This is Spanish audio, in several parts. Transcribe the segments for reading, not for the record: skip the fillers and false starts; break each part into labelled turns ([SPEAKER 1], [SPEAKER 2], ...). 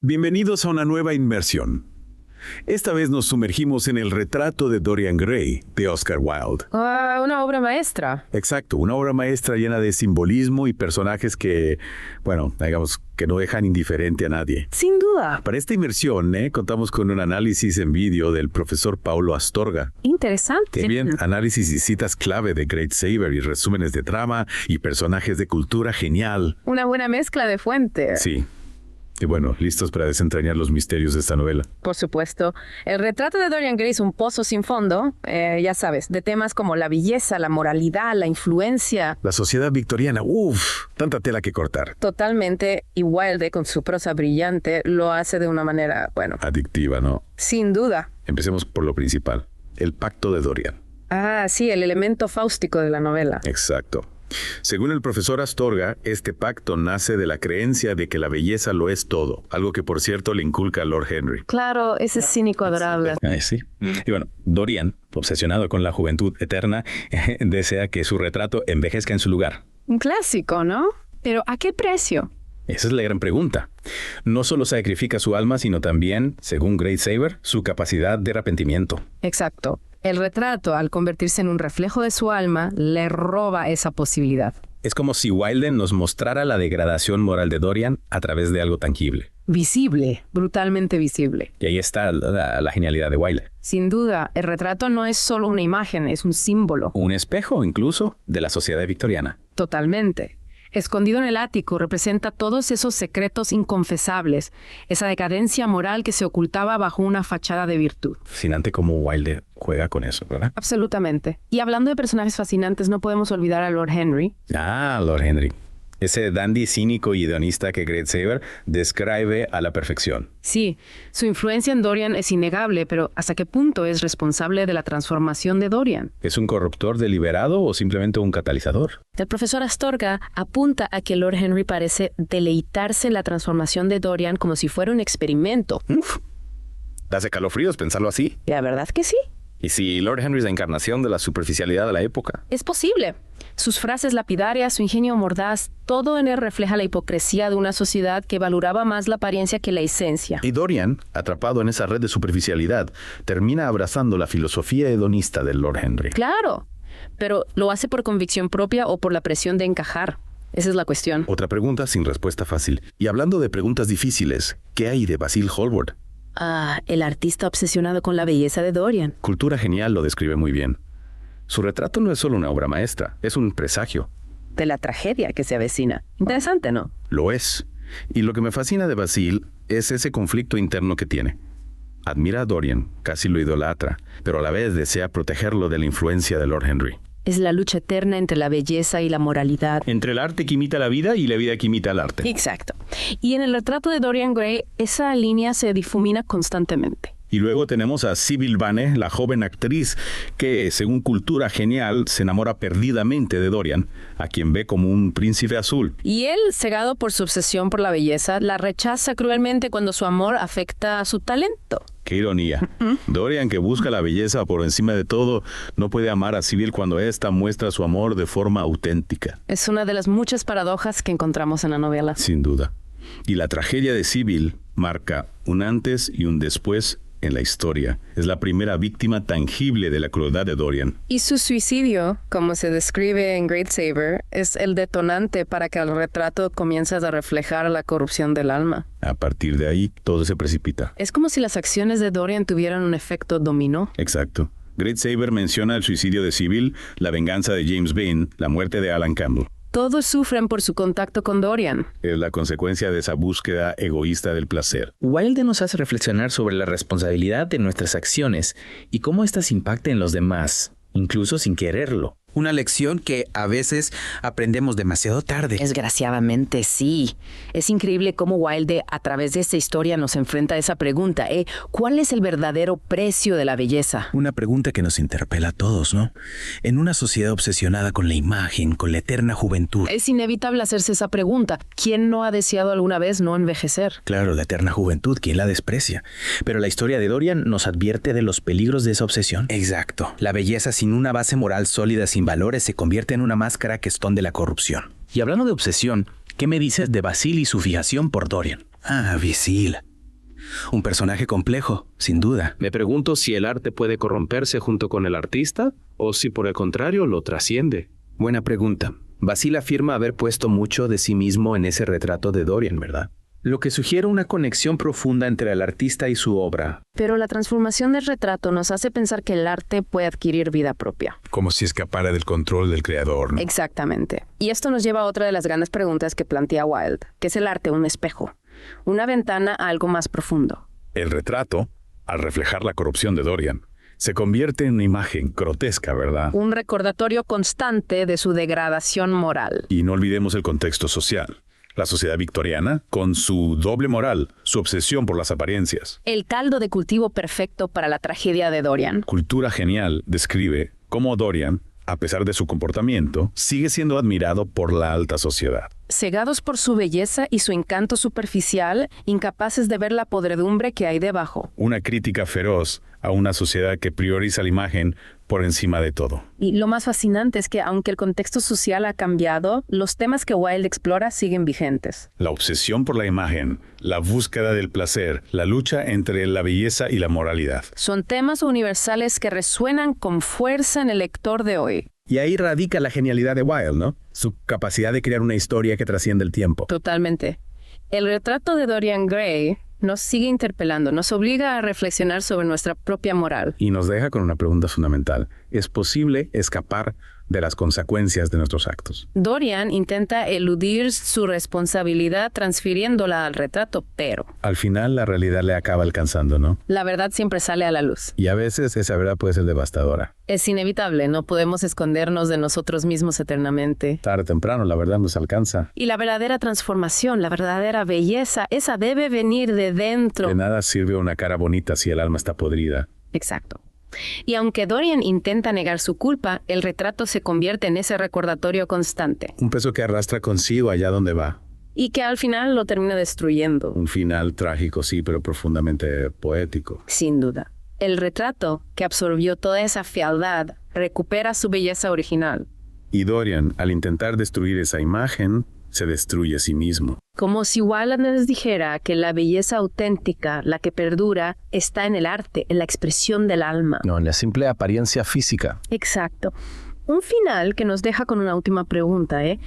[SPEAKER 1] Bienvenidos a una nueva inmersión. Esta vez nos sumergimos en el retrato de Dorian Gray, de Oscar Wilde.
[SPEAKER 2] Una obra maestra.
[SPEAKER 1] Exacto, una obra maestra llena de simbolismo y personajes que, digamos, que no dejan indiferente a nadie.
[SPEAKER 2] Sin duda.
[SPEAKER 1] Para esta inmersión, contamos con un análisis en vídeo del profesor Paulo Astorga.
[SPEAKER 2] Interesante.
[SPEAKER 1] También análisis y citas clave de Great Saber y resúmenes de trama y personajes de cultura genial.
[SPEAKER 2] Una buena mezcla de fuentes.
[SPEAKER 1] Sí. Y bueno, listos para desentrañar los misterios de esta novela.
[SPEAKER 2] Por supuesto. El retrato de Dorian Gray es un pozo sin fondo, ya sabes, de temas como la belleza, la moralidad, la influencia.
[SPEAKER 1] La sociedad victoriana, tanta tela que cortar.
[SPEAKER 2] Totalmente. Y Wilde, con su prosa brillante, lo hace de una manera,
[SPEAKER 1] adictiva, ¿no?
[SPEAKER 2] Sin duda.
[SPEAKER 1] Empecemos por lo principal, el pacto de Dorian.
[SPEAKER 2] Sí, el elemento fáustico de la novela.
[SPEAKER 1] Exacto. Según el profesor Astorga, este pacto nace de la creencia de que la belleza lo es todo, algo que por cierto le inculca a Lord Henry.
[SPEAKER 2] Claro, ese cínico adorable.
[SPEAKER 3] Sí. Y bueno, Dorian, obsesionado con la juventud eterna, desea que su retrato envejezca en su lugar.
[SPEAKER 2] Un clásico, ¿no? Pero ¿a qué precio?
[SPEAKER 3] Esa es la gran pregunta. No solo sacrifica su alma, sino también, según Great Saber, su capacidad de arrepentimiento.
[SPEAKER 2] Exacto. El retrato, al convertirse en un reflejo de su alma, le roba esa posibilidad.
[SPEAKER 3] Es como si Wilde nos mostrara la degradación moral de Dorian a través de algo tangible.
[SPEAKER 2] Visible, brutalmente visible.
[SPEAKER 3] Y ahí está la genialidad de Wilde.
[SPEAKER 2] Sin duda, el retrato no es solo una imagen, es un símbolo.
[SPEAKER 3] Un espejo, incluso, de la sociedad victoriana.
[SPEAKER 2] Totalmente. Escondido en el ático representa todos esos secretos inconfesables, esa decadencia moral que se ocultaba bajo una fachada de virtud.
[SPEAKER 3] Fascinante cómo Wilde juega con eso, ¿verdad?
[SPEAKER 2] Absolutamente. Y hablando de personajes fascinantes, no podemos olvidar a Lord Henry.
[SPEAKER 3] Lord Henry. Ese dandy cínico y hedonista que Great Saber describe a la perfección.
[SPEAKER 2] Sí, su influencia en Dorian es innegable, pero ¿hasta qué punto es responsable de la transformación de Dorian?
[SPEAKER 3] ¿Es un corruptor deliberado o simplemente un catalizador?
[SPEAKER 2] El profesor Astorga apunta a que Lord Henry parece deleitarse en la transformación de Dorian como si fuera un experimento.
[SPEAKER 3] ¿Da escalofríos pensarlo así?
[SPEAKER 2] La verdad que sí.
[SPEAKER 3] ¿Y si Lord Henry es la encarnación de la superficialidad de la época?
[SPEAKER 2] Es posible. Sus frases lapidarias, su ingenio mordaz, todo en él refleja la hipocresía de una sociedad que valoraba más la apariencia que la esencia.
[SPEAKER 1] Y Dorian, atrapado en esa red de superficialidad, termina abrazando la filosofía hedonista del Lord Henry.
[SPEAKER 2] Claro, pero ¿lo hace por convicción propia o por la presión de encajar? Esa es la cuestión.
[SPEAKER 1] Otra pregunta sin respuesta fácil. Y hablando de preguntas difíciles, ¿qué hay de Basil Hallward?
[SPEAKER 2] El artista obsesionado con la belleza de Dorian.
[SPEAKER 1] Cultura Genial lo describe muy bien. Su retrato no es solo una obra maestra, es un presagio.
[SPEAKER 2] De la tragedia que se avecina. Interesante, ¿no?
[SPEAKER 1] Lo es. Y lo que me fascina de Basil es ese conflicto interno que tiene. Admira a Dorian, casi lo idolatra, pero a la vez desea protegerlo de la influencia de Lord Henry.
[SPEAKER 2] Es la lucha eterna entre la belleza y la moralidad.
[SPEAKER 3] Entre el arte que imita la vida y la vida que imita el arte.
[SPEAKER 2] Exacto. Y en el retrato de Dorian Gray, esa línea se difumina constantemente.
[SPEAKER 1] Y luego tenemos a Sybil Vane, la joven actriz que, según Cultura Genial, se enamora perdidamente de Dorian, a quien ve como un príncipe azul.
[SPEAKER 2] Y él, cegado por su obsesión por la belleza, la rechaza cruelmente cuando su amor afecta a su talento.
[SPEAKER 1] ¡Qué ironía! Dorian, que busca la belleza por encima de todo, no puede amar a Sybil cuando ésta muestra su amor de forma auténtica.
[SPEAKER 2] Es una de las muchas paradojas que encontramos en la novela.
[SPEAKER 1] Sin duda. Y la tragedia de Sybil marca un antes y un después en la historia. Es la primera víctima tangible de la crueldad de Dorian.
[SPEAKER 2] Y su suicidio, como se describe en Great Saber, es el detonante para que el retrato comience a reflejar la corrupción del alma.
[SPEAKER 1] A partir de ahí, todo se precipita.
[SPEAKER 2] Es como si las acciones de Dorian tuvieran un efecto dominó.
[SPEAKER 1] Exacto. Great Saber menciona el suicidio de Sybil, la venganza de James Vane, la muerte de Alan Campbell.
[SPEAKER 2] Todos sufren por su contacto con Dorian.
[SPEAKER 1] Es la consecuencia de esa búsqueda egoísta del placer.
[SPEAKER 4] Wilde nos hace reflexionar sobre la responsabilidad de nuestras acciones y cómo éstas impactan en los demás, incluso sin quererlo.
[SPEAKER 5] Una lección que a veces aprendemos demasiado tarde.
[SPEAKER 2] Desgraciadamente, sí. Es increíble cómo Wilde, a través de esta historia, nos enfrenta a esa pregunta. ¿Cuál es el verdadero precio de la belleza?
[SPEAKER 5] Una pregunta que nos interpela a todos, ¿no? En una sociedad obsesionada con la imagen, con la eterna juventud.
[SPEAKER 2] Es inevitable hacerse esa pregunta. ¿Quién no ha deseado alguna vez no envejecer?
[SPEAKER 5] Claro, la eterna juventud, ¿quién la desprecia? Pero la historia de Dorian nos advierte de los peligros de esa obsesión. Exacto. La belleza sin una base moral sólida, sin valores, se convierte en una máscara que esconde la corrupción.
[SPEAKER 4] Y hablando de obsesión, ¿qué me dices de Basil y su fijación por Dorian?
[SPEAKER 5] Basil. Un personaje complejo, sin duda.
[SPEAKER 6] Me pregunto si el arte puede corromperse junto con el artista o si por el contrario lo trasciende.
[SPEAKER 7] Buena pregunta. Basile afirma haber puesto mucho de sí mismo en ese retrato de Dorian, ¿verdad? Lo que sugiere una conexión profunda entre el artista y su obra.
[SPEAKER 2] Pero la transformación del retrato nos hace pensar que el arte puede adquirir vida propia.
[SPEAKER 8] Como si escapara del control del creador, ¿no?
[SPEAKER 2] Exactamente. Y esto nos lleva a otra de las grandes preguntas que plantea Wilde, que es el arte un espejo, una ventana a algo más profundo.
[SPEAKER 3] El retrato, al reflejar la corrupción de Dorian, se convierte en una imagen grotesca, ¿verdad?
[SPEAKER 2] Un recordatorio constante de su degradación moral.
[SPEAKER 3] Y no olvidemos el contexto social. La sociedad victoriana, con su doble moral, su obsesión por las apariencias.
[SPEAKER 2] El caldo de cultivo perfecto para la tragedia de Dorian.
[SPEAKER 3] Cultura Genial describe cómo Dorian, a pesar de su comportamiento, sigue siendo admirado por la alta sociedad.
[SPEAKER 2] Cegados por su belleza y su encanto superficial, incapaces de ver la podredumbre que hay debajo.
[SPEAKER 3] Una crítica feroz a una sociedad que prioriza la imagen por encima de todo.
[SPEAKER 2] Y lo más fascinante es que, aunque el contexto social ha cambiado, los temas que Wilde explora siguen vigentes.
[SPEAKER 3] La obsesión por la imagen, la búsqueda del placer, la lucha entre la belleza y la moralidad.
[SPEAKER 2] Son temas universales que resuenan con fuerza en el lector de hoy.
[SPEAKER 5] Y ahí radica la genialidad de Wilde, ¿no? Su capacidad de crear una historia que trasciende el tiempo.
[SPEAKER 2] Totalmente. El retrato de Dorian Gray nos sigue interpelando, nos obliga a reflexionar sobre nuestra propia moral.
[SPEAKER 3] Y nos deja con una pregunta fundamental. ¿Es posible escapar de las consecuencias de nuestros actos?
[SPEAKER 2] Dorian intenta eludir su responsabilidad transfiriéndola al retrato, pero
[SPEAKER 3] Al final la realidad le acaba alcanzando, ¿no?
[SPEAKER 2] la verdad siempre sale a la luz.
[SPEAKER 3] Y a veces esa verdad puede ser devastadora.
[SPEAKER 2] Es inevitable, no podemos escondernos de nosotros mismos eternamente.
[SPEAKER 3] Tarde o temprano la verdad nos alcanza.
[SPEAKER 2] Y la verdadera transformación, la verdadera belleza, esa debe venir de dentro.
[SPEAKER 3] De nada sirve una cara bonita si el alma está podrida.
[SPEAKER 2] Exacto. Y aunque Dorian intenta negar su culpa, el retrato se convierte en ese recordatorio constante.
[SPEAKER 3] Un peso que arrastra consigo allá donde va.
[SPEAKER 2] Y que al final lo termina destruyendo.
[SPEAKER 3] Un final trágico, sí, pero profundamente poético.
[SPEAKER 2] Sin duda. El retrato, que absorbió toda esa fealdad, recupera su belleza original.
[SPEAKER 3] Y Dorian, al intentar destruir esa imagen, se destruye a sí mismo.
[SPEAKER 2] Como si Wilde nos dijera que la belleza auténtica, la que perdura, está en el arte, en la expresión del alma.
[SPEAKER 1] No, en la simple apariencia física.
[SPEAKER 2] Exacto. Un final que nos deja con una última pregunta, ¿eh?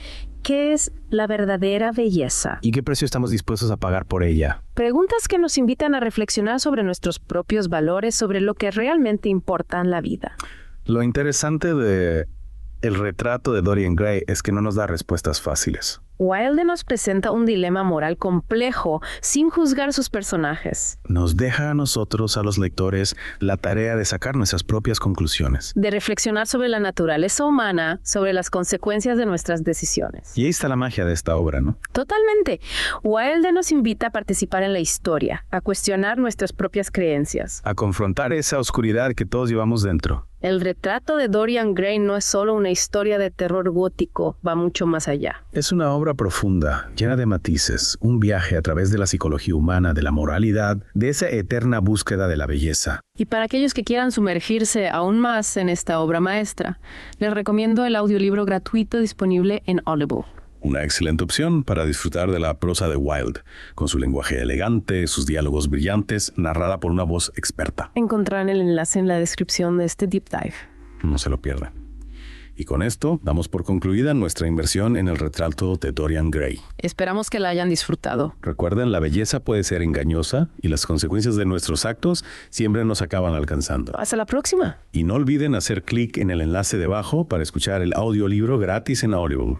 [SPEAKER 2] ¿Qué es la verdadera belleza?
[SPEAKER 1] ¿Y qué precio estamos dispuestos a pagar por ella?
[SPEAKER 2] Preguntas que nos invitan a reflexionar sobre nuestros propios valores, sobre lo que realmente importa en la vida.
[SPEAKER 1] Lo interesante de el retrato de Dorian Gray es que no nos da respuestas fáciles.
[SPEAKER 2] Wilde nos presenta un dilema moral complejo, sin juzgar sus personajes.
[SPEAKER 1] Nos deja a nosotros, a los lectores, la tarea de sacar nuestras propias conclusiones.
[SPEAKER 2] De reflexionar sobre la naturaleza humana, sobre las consecuencias de nuestras decisiones.
[SPEAKER 1] Y ahí está la magia de esta obra, ¿no?
[SPEAKER 2] Totalmente. Wilde nos invita a participar en la historia, a cuestionar nuestras propias creencias.
[SPEAKER 1] A confrontar esa oscuridad que todos llevamos dentro.
[SPEAKER 2] El retrato de Dorian Gray no es solo una historia de terror gótico, va mucho más allá.
[SPEAKER 1] Es una obra profunda, llena de matices, un viaje a través de la psicología humana, de la moralidad, de esa eterna búsqueda de la belleza.
[SPEAKER 2] Y para aquellos que quieran sumergirse aún más en esta obra maestra, les recomiendo el audiolibro gratuito disponible en Audible.
[SPEAKER 3] Una excelente opción para disfrutar de la prosa de Wilde, con su lenguaje elegante, sus diálogos brillantes, narrada por una voz experta.
[SPEAKER 2] Encontrarán el enlace en la descripción de este deep dive.
[SPEAKER 3] No se lo pierdan. Y con esto damos por concluida nuestra inversión en el retrato de Dorian Gray.
[SPEAKER 2] Esperamos que la hayan disfrutado.
[SPEAKER 3] Recuerden, la belleza puede ser engañosa y las consecuencias de nuestros actos siempre nos acaban alcanzando.
[SPEAKER 2] Hasta la próxima.
[SPEAKER 3] Y no olviden hacer clic en el enlace debajo para escuchar el audiolibro gratis en Audible.